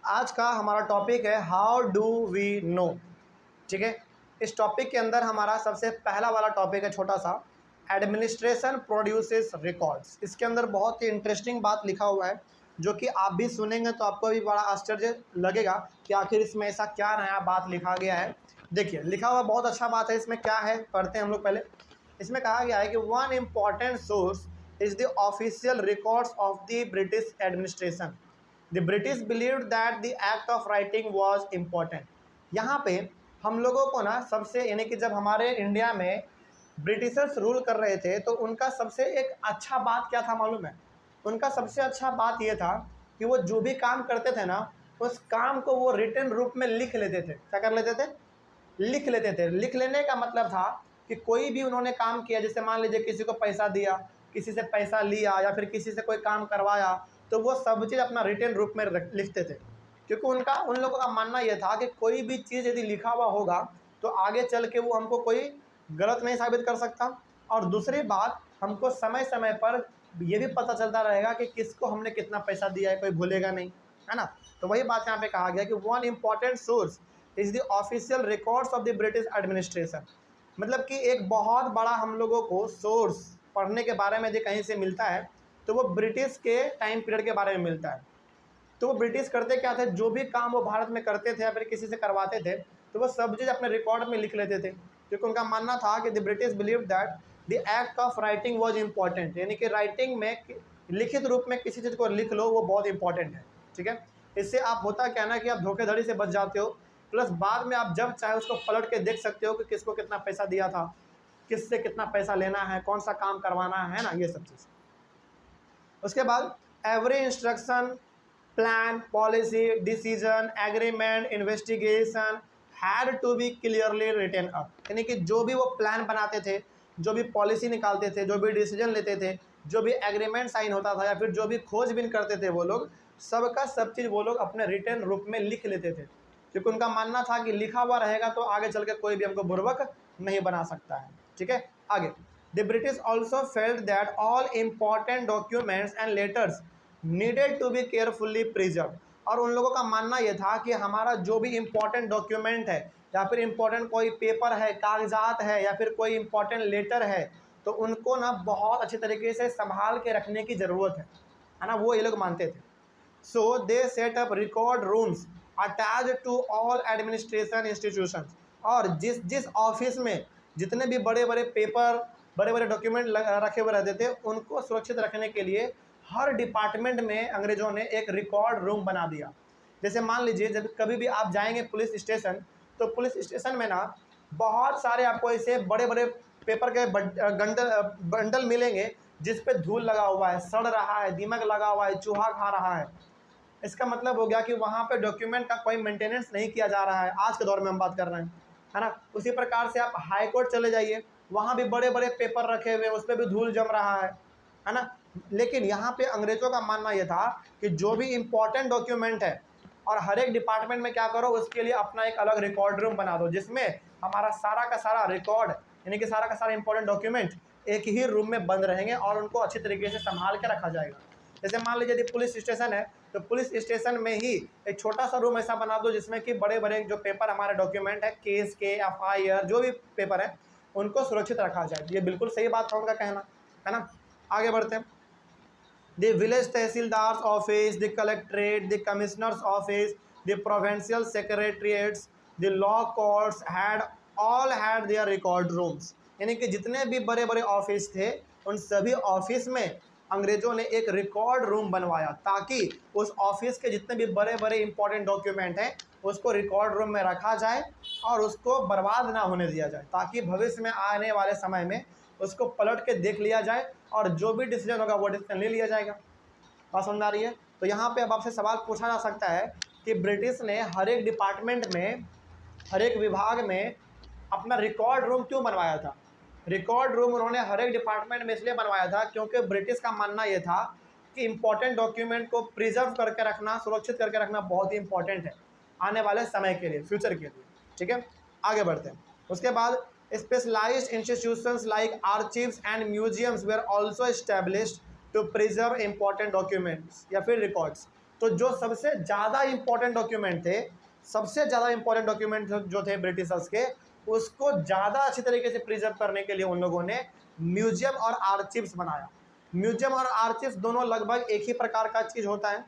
आज का हमारा टॉपिक है हाउ डू वी नो। ठीक है, इस टॉपिक के अंदर हमारा सबसे पहला वाला टॉपिक है छोटा सा, एडमिनिस्ट्रेशन प्रोड्यूसेस रिकॉर्ड्स। इसके अंदर बहुत ही इंटरेस्टिंग बात लिखा हुआ है जो कि आप भी सुनेंगे तो आपको भी बड़ा आश्चर्य लगेगा कि आखिर इसमें ऐसा क्या नया बात लिखा गया है। देखिए, लिखा हुआ बहुत अच्छा बात है। इसमें क्या है पढ़ते हैं हम लोग पहले। इसमें कहा गया है कि one important source is the official records of the British administration. The British believed that the act of writing was important. यहाँ पे हम लोगों को ना सबसे, यानी कि जब हमारे इंडिया में ब्रिटिशर्स रूल कर रहे थे तो उनका सबसे एक अच्छा बात क्या था मालूम है? उनका सबसे अच्छा बात ये था कि वो जो भी काम करते थे ना, उस काम को वो रिटन रूप में लिख लेते थे। क्या कर लेते थे? लिख लेते थे। लिख लेने का मतलब था कि कोई भी उन्होंने काम किया, जैसे मान लीजिए किसी को पैसा दिया, किसी से पैसा लिया या फिर किसी से कोई काम करवाया, तो वो सब चीज़ अपना रिटन रूप में लिखते थे। क्योंकि उन लोगों का मानना यह था कि कोई भी चीज़ यदि लिखा हुआ होगा तो आगे चल के वो हमको कोई गलत नहीं साबित कर सकता। और दूसरी बात, हमको समय समय पर ये भी पता चलता रहेगा कि किसको हमने कितना पैसा दिया है, कोई भूलेगा नहीं, है ना। तो वही बात यहाँ पे कहा गया कि one important source is the official records of the British administration. मतलब कि एक बहुत बड़ा हम लोगों को सोर्स पढ़ने के बारे में यदि कहीं से मिलता है तो वो ब्रिटिश के टाइम पीरियड के बारे में मिलता है। तो वो ब्रिटिश करते क्या थे, जो भी काम वो भारत में करते थे या फिर किसी से करवाते थे तो वो सब चीज़ अपने रिकॉर्ड में लिख लेते थे। क्योंकि उनका मानना था कि the British believe that the act of writing was important, यानी कि राइटिंग में लिखित रूप में किसी चीज़ को लिख लो वो बहुत इंपॉर्टेंट है। ठीक है, इससे आप होता क्या ना कि आप धोखेधड़ी से बच जाते हो, प्लस बाद में आप जब चाहे उसको पलट के देख सकते हो कि किसको कितना पैसा दिया था, किससे कितना पैसा लेना है, कौन सा काम करवाना है ना, ये सब चीज़। उसके बाद every instruction, plan, policy, decision, agreement, investigation had to be clearly written up. यानी कि जो भी वो प्लान बनाते थे, जो भी पॉलिसी निकालते थे, जो भी डिसीजन लेते थे, जो भी एग्रीमेंट साइन होता था या फिर जो भी खोजबीन करते थे वो लोग, सबका सब चीज़ वो लोग अपने रिटन रूप में लिख लेते थे। क्योंकि उनका मानना था कि लिखा हुआ रहेगा तो आगे चल के कोई भी हमको बुर्बक नहीं बना सकता है। ठीक है, आगे। The British also felt that all important documents and letters needed to be carefully preserve. और उन लोगों का मानना यह था कि हमारा जो भी इम्पोर्टेंट डॉक्यूमेंट है या फिर इम्पोर्टेंट कोई पेपर है, कागजात है या फिर कोई इम्पोर्टेंट लेटर है, तो उनको ना बहुत अच्छी तरीके से संभाल के रखने की ज़रूरत है ना, वो ये लोग मानते थे। So they set up record rooms attach to all administration institutions. और जिस जिस ऑफिस में जितने भी बड़े बड़े पेपर, बड़े बड़े डॉक्यूमेंट रखे हुए रहते थे, उनको सुरक्षित रखने के लिए हर डिपार्टमेंट में अंग्रेज़ों ने एक रिकॉर्ड रूम बना दिया। जैसे मान लीजिए जब कभी भी आप जाएंगे पुलिस स्टेशन, तो पुलिस स्टेशन में ना बहुत सारे आपको ऐसे बड़े बड़े पेपर के बंडल मिलेंगे जिस पे धूल लगा हुआ है, सड़ रहा है, दीमक लगा हुआ है, चूहा खा रहा है। इसका मतलब हो गया कि वहाँ पे डॉक्यूमेंट का कोई मेंटेनेंस नहीं किया जा रहा है। आज के दौर में हम बात कर रहे हैं, है ना। उसी प्रकार से आप हाई कोर्ट चले जाइए, वहाँ भी बड़े बड़े पेपर रखे हुए, उस पर भी धूल जम रहा है ना। लेकिन यहाँ पे अंग्रेज़ों का मानना यह था कि जो भी इम्पोर्टेंट डॉक्यूमेंट है, और हर एक डिपार्टमेंट में क्या करो, उसके लिए अपना एक अलग रिकॉर्ड रूम बना दो जिसमें हमारा सारा का सारा रिकॉर्ड, यानी कि सारा का सारा इंपॉर्टेंट डॉक्यूमेंट एक ही रूम में बंद रहेंगे और उनको अच्छी तरीके से संभाल के रखा जाएगा। जैसे मान लीजिए यदि पुलिस स्टेशन है तो पुलिस स्टेशन में ही एक छोटा सा रूम ऐसा बना दो जिसमें कि बड़े बड़े जो पेपर हमारे डॉक्यूमेंट है, केस के, FIR जो भी पेपर है, उनको सुरक्षित रखा जाए। ये बिल्कुल सही बात था उनका कहना, है ना। आगे बढ़ते हैं। The village tehsildar's office, the collectorate, the commissioner's office, the provincial secretariats, the law courts all had their record rooms। यानी कि जितने भी बड़े बड़े ऑफिस थे उन सभी ऑफिस में अंग्रेज़ों ने एक रिकॉर्ड रूम बनवाया ताकि उस ऑफिस के जितने भी बड़े बड़े इंपॉर्टेंट डॉक्यूमेंट हैं उसको रिकॉर्ड रूम में रखा जाए और उसको बर्बाद ना होने दिया जाए, ताकि भविष्य में आने वाले समय में उसको पलट के देख लिया जाए और जो भी डिसीजन होगा वो डिसीजन ले लिया जाएगा। बात समझ आ रही है? तो यहाँ पे अब आपसे सवाल पूछा जा सकता है कि ब्रिटिश ने हर एक डिपार्टमेंट में, हर एक विभाग में अपना रिकॉर्ड रूम क्यों बनवाया था? रिकॉर्ड रूम उन्होंने हर एक डिपार्टमेंट में इसलिए बनवाया था क्योंकि ब्रिटिश का मानना यह था कि इम्पोर्टेंट डॉक्यूमेंट को प्रिजर्व करके रखना, सुरक्षित करके रखना बहुत ही इंपॉर्टेंट है आने वाले समय के लिए, फ्यूचर के लिए। ठीक है, आगे बढ़ते हैं। उसके बाद specialized institutions like archives and museums were also established to preserve important documents या फिर records। तो जो सबसे ज़्यादा इंपॉर्टेंट डॉक्यूमेंट थे, सबसे ज़्यादा इंपॉर्टेंट डॉक्यूमेंट जो थे ब्रिटिशर्स के, उसको ज़्यादा अच्छी तरीके से प्रिजर्व करने के लिए उन लोगों ने म्यूजियम और आर्चिव्स बनाया। म्यूजियम और आर्चिव्स दोनों लगभग एक ही प्रकार का चीज़ होता है,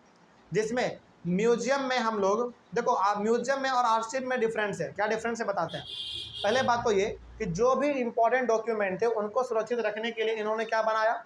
जिसमें म्यूजियम में हम लोग देखो, म्यूजियम में और आर्चिव में डिफरेंस है। क्या डिफरेंस है बताते हैं। पहले बात तो ये कि जो भी इंपॉर्टेंट डॉक्यूमेंट थे उनको सुरक्षित रखने के लिए इन्होंने क्या बनाया,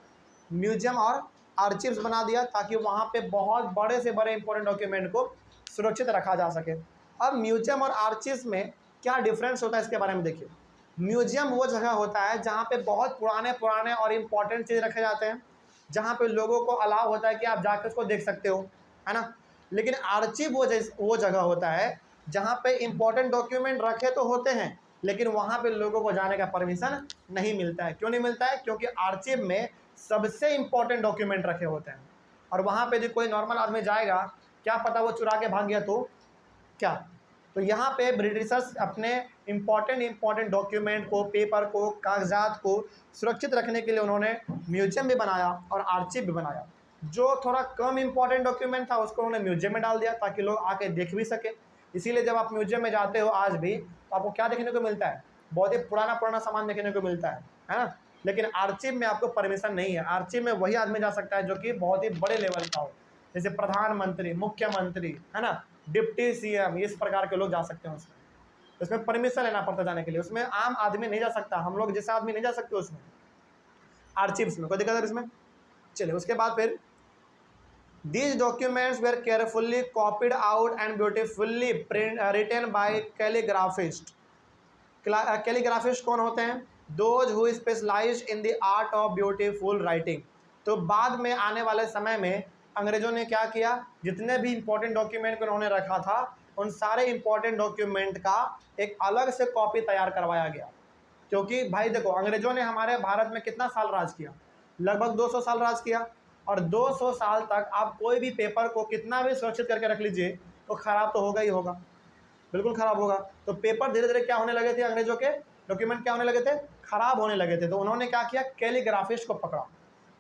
म्यूजियम और आर्चिव्स बना दिया, ताकि वहाँ पे बहुत बड़े से बड़े इंपॉर्टेंट डॉक्यूमेंट को सुरक्षित रखा जा सके। अब म्यूजियम और आर्चिव्स में क्या डिफरेंस होता है इसके बारे में देखिए। म्यूजियम वो जगह होता है जहाँ पे बहुत पुराने पुराने और इम्पोर्टेंट चीज़ रखे जाते हैं, जहाँ पे लोगों को अलाउ होता है कि आप जाकर उसको देख सकते हो, है ना। लेकिन आर्चिव वो जगह होता है जहाँ पे इम्पोर्टेंट डॉक्यूमेंट रखे तो होते हैं, लेकिन वहाँ पे लोगों को जाने का परमिशन नहीं मिलता है। क्यों नहीं मिलता है? क्योंकि आर्चिव में सबसे इम्पोर्टेंट डॉक्यूमेंट रखे होते हैं, और वहाँ पे जो कोई नॉर्मल आदमी जाएगा, क्या पता वो चुरा के भाग गया तो क्या। तो यहाँ पे ब्रिटिशर्स अपने इम्पॉर्टेंट डॉक्यूमेंट को, पेपर को, कागजात को सुरक्षित रखने के लिए उन्होंने म्यूजियम भी बनाया और आर्चिव भी बनाया। जो थोड़ा कम इम्पॉर्टेंट डॉक्यूमेंट था उसको उन्होंने म्यूजियम में डाल दिया ताकि लोग आके देख भी सके। इसीलिए जब आप म्यूजियम में जाते हो आज भी, तो आपको क्या देखने को मिलता है? बहुत ही पुराना सामान देखने को मिलता है ना। लेकिन आर्चिव में आपको परमिशन नहीं है। आर्चिव में वही आदमी जा सकता है जो कि बहुत ही बड़े लेवल का हो, जैसे प्रधानमंत्री, मुख्यमंत्री, है ना, डिप्टी सीएम, इस प्रकार के लोग जा सकते हैं उसमें। उसमें परमिशन लेना पड़ता जाने के लिए। उसमें आम आदमी नहीं जा सकता, हम लोग जैसे आदमी नहीं जा सकते उसमें, आर्चिव्स में। कोई दिक्कत है इसमें? चलिए, उसके बाद फिर These documents were carefully copied out and beautifully written by calligraphist. Calligraphist कौन होते हैं? Those who specialize in the art of beautiful writing. तो बाद में आने वाले समय में अंग्रेजों ने क्या किया, जितने भी इंपॉर्टेंट डॉक्यूमेंट को उन्होंने रखा था, उन सारे इंपॉर्टेंट डॉक्यूमेंट का एक अलग से कॉपी तैयार करवाया गया। क्योंकि भाई देखो, अंग्रेजों ने हमारे भारत में कितना साल राज किया? लगभग 200 साल राज किया। और 200 साल तक आप कोई भी पेपर को कितना भी सुरक्षित करके रख लीजिए तो ख़राब तो होगा ही होगा, बिल्कुल ख़राब होगा। तो पेपर धीरे धीरे क्या होने लगे थे, अंग्रेजों के डॉक्यूमेंट क्या होने लगे थे, ख़राब होने लगे थे। तो उन्होंने क्या किया, कैलीग्राफिस्ट को पकड़ा।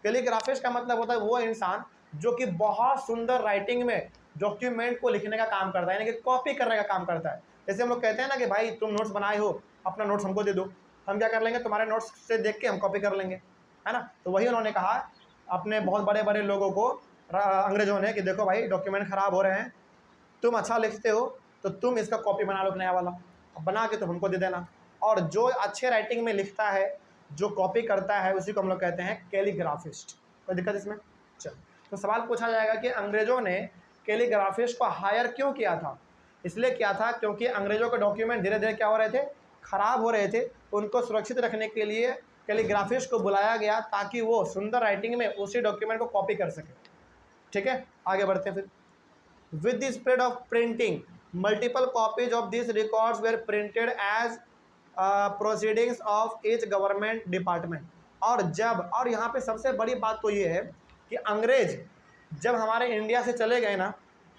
कैलीग्राफिस्ट का मतलब होता है वो इंसान जो कि बहुत सुंदर राइटिंग में डॉक्यूमेंट को लिखने का काम करता है, यानी कि कॉपी करने का काम करता है। जैसे हम लोग कहते हैं ना कि भाई तुम नोट्स बनाए हो, अपना नोट्स हमको दे दो, हम क्या कर लेंगे, तुम्हारे नोट्स से देख के हम कॉपी कर लेंगे, है ना। तो वही उन्होंने कहा अपने बहुत बड़े बड़े लोगों को, अंग्रेजों ने, कि देखो भाई डॉक्यूमेंट ख़राब हो रहे हैं, तुम अच्छा लिखते हो तो तुम इसका कॉपी बना लो नया वाला, बना के तुम हमको दे देना। और जो अच्छे राइटिंग में लिखता है, जो कॉपी करता है, उसी को हम लोग कहते हैं कैलीग्राफिस्ट। कोई दिक्कत इसमें? चलो, तो सवाल पूछा जाएगा कि अंग्रेजों ने कैलीग्राफिस्ट को हायर क्यों किया था? इसलिए किया था क्योंकि अंग्रेजों के डॉक्यूमेंट धीरे धीरे क्या हो रहे थे, ख़राब हो रहे थे। उनको सुरक्षित रखने के लिए कैलीग्राफिस्ट को बुलाया गया ताकि वो सुंदर राइटिंग में उसी डॉक्यूमेंट को कॉपी कर सके। ठीक है, आगे बढ़ते हैं फिर। With the spread of printing, multiple copies of this records were printed as proceedings of each government department. और यहाँ पे सबसे बड़ी बात तो ये है कि अंग्रेज जब हमारे इंडिया से चले गए ना,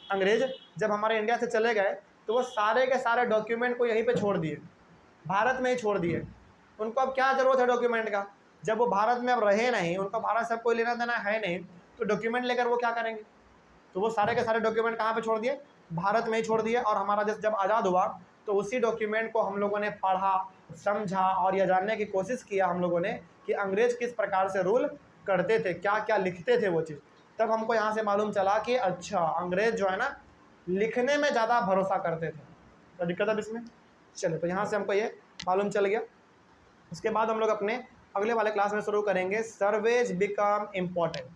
अंग्रेज जब हमारे इंडिया से चले गए तो वो सारे के सारे डॉक्यूमेंट को यहीं पे छोड़ दिए, भारत में ही छोड़ दिए। उनको अब क्या ज़रूरत है डॉक्यूमेंट का? जब वो भारत में अब रहे नहीं, उनको भारत से कोई लेना देना है नहीं, तो डॉक्यूमेंट लेकर वो क्या करेंगे? तो वो सारे के सारे डॉक्यूमेंट कहाँ पे छोड़ दिए? भारत में ही छोड़ दिए। और हमारा देश जब आज़ाद हुआ तो उसी डॉक्यूमेंट को हम लोगों ने पढ़ा, समझा और यह जानने की कोशिश किया हम लोगों ने कि अंग्रेज़ किस प्रकार से रूल करते थे, क्या क्या लिखते थे वो चीज़। तब हमको यहाँ से मालूम चला कि अच्छा, अंग्रेज़ जो है ना, लिखने में ज़्यादा भरोसा करते थे। तो दिक्कत अब इसमें? चलो, तो यहाँ से हमको ये मालूम चल गया। उसके बाद हम लोग अपने अगले वाले क्लास में शुरू करेंगे सर्वेज बिकम इम्पॉर्टेंट।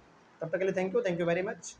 तब तक के लिए थैंक यू वेरी मच।